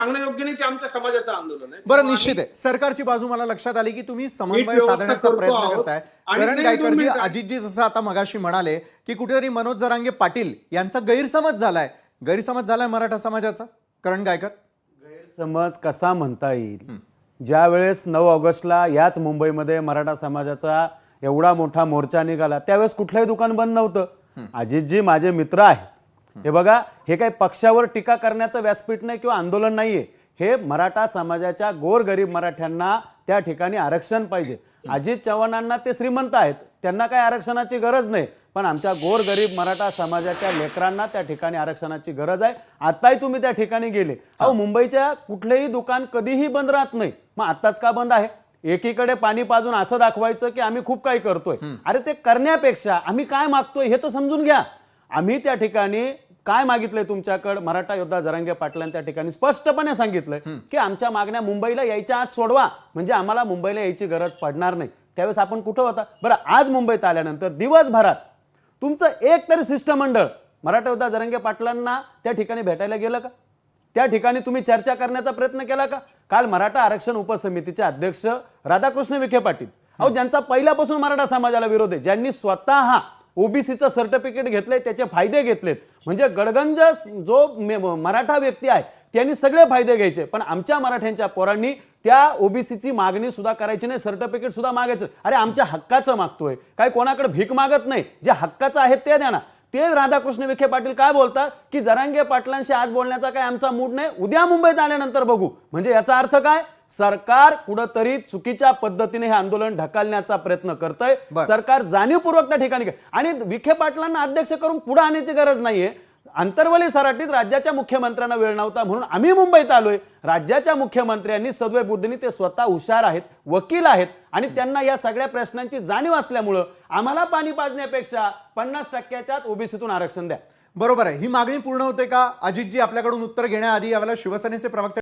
सांगणं योग्य नाही, ते आमच्या समाजाचं आंदोलन आहे. बरं, निश्चित आहे. सरकारची बाजू मला लक्षात आली की तुम्ही समन्वय साधण्याचा प्रयत्न करताय. करण गायकरजी, अजितजी जसं आता मगाशी म्हणाले की कुठेतरी मनोज जरांगे पाटील यांचा गैरसमज झालाय मराठा समाजाचा. करण गायकर, गैरसमज कसा म्हणता येईल? ज्या वेळेस 9 ऑगस्टला याच मुंबईमध्ये मराठा समाजाचा एवढा मोठा मोर्चा निघाला, त्यावेळेस कुठलंही दुकान बंद नव्हतं. अजितजी माझे मित्र आहेत. हे बघा, हे काही पक्षावर टीका करण्याचं व्यासपीठ नाही किंवा आंदोलन नाहीये. हे मराठा समाजाच्या गोरगरीब मराठ्यांना त्या ठिकाणी आरक्षण पाहिजे. अजित चव्हाणांना ते श्रीमंत आहेत, त्यांना काही आरक्षणाची गरज नाही, पण आमच्या गोरगरीब मराठा समाजाच्या लेकरांना त्या ठिकाणी आरक्षणाची गरज आहे. आताही तुम्ही त्या ठिकाणी गेले, अहो मुंबईच्या कुठलेही दुकान कधीही बंद राहत नाही. मग आताच का बंद आहे? एकीकडे पाणी पाजून असं दाखवायचं की आम्ही खूप काही करतोय. अरे ते करण्यापेक्षा आम्ही काय मागतोय हे तर समजून घ्या. आम्ही त्या ठिकाणी काय मागितलंय तुमच्याकडे? मराठा योद्धा जरांगे पाटलांनी त्या ठिकाणी स्पष्टपणे सांगितलंय की आमच्या मागण्या मुंबईला यायच्या आत सोडवा, म्हणजे आम्हाला मुंबईला यायची गरज पडणार नाही. त्यावेळेस आपण कुठं होता? बरं, आज मुंबईत आल्यानंतर दिवसभरात तुमचं एक तरी शिष्टमंडळ मराठा योद्धा जरांगे पाटलांना त्या ठिकाणी भेटायला गेलं का? त्या ठिकाणी तुम्ही चर्चा करण्याचा प्रयत्न केला का? काल मराठा आरक्षण उपसमितीचे अध्यक्ष राधाकृष्ण विखे पाटील, अहो ज्यांचा पहिल्यापासून मराठा समाजाला विरोध आहे, ज्यांनी स्वतः ओबीसीचं सर्टिफिकेट घेतलंय, त्याचे फायदे घेतलेत, म्हणजे गडगंज जो मराठा व्यक्ती आहे त्यांनी सगळे फायदे घ्यायचे, पण आमच्या मराठ्यांच्या पोरांनी त्या ओबीसीची मागणी सुद्धा करायची नाही, सर्टिफिकेट सुद्धा मागायचं. अरे आमच्या हक्काचं मागतोय, काय कोणाकडे भीक मागत नाही, जे हक्काचं आहे ते द्या ना. ते राधाकृष्ण विखे पाटील काय बोलतात की जरांगे पाटलांशी आज बोलण्याचा काय आमचा मूड नाही, उद्या मुंबईत आल्यानंतर बघू. म्हणजे याचा अर्थ काय? सरकार कुठंतरी चुकीच्या पद्धतीने हे आंदोलन ढकलण्याचा प्रयत्न करतंय. सरकार जाणीवपूर्वक त्या ठिकाणी, आणि विखे पाटलांना अध्यक्ष करून पुढे आणण्याची गरज नाहीये. अंतर्वली सराटीत राज्याच्या मुख्यमंत्र्यांना वेळ नव्हता म्हणून आम्ही मुंबईत आलोय. राज्याच्या मुख्यमंत्र्यांनी सद्वय बुद्धीने, ते स्वतः हुशार आहेत, वकील आहेत, आणि त्यांना या सगळ्या प्रश्नांची जाणीव असल्यामुळं आम्हाला पाणी पाजण्यापेक्षा 50% ओबीसीतून आरक्षण द्या. बरोबर आहे. ही मागणी पूर्ण होते का? अजितजी, आपल्याकडून उत्तर घेण्याआधी यावेळेला शिवसेनेचे प्रवक्ते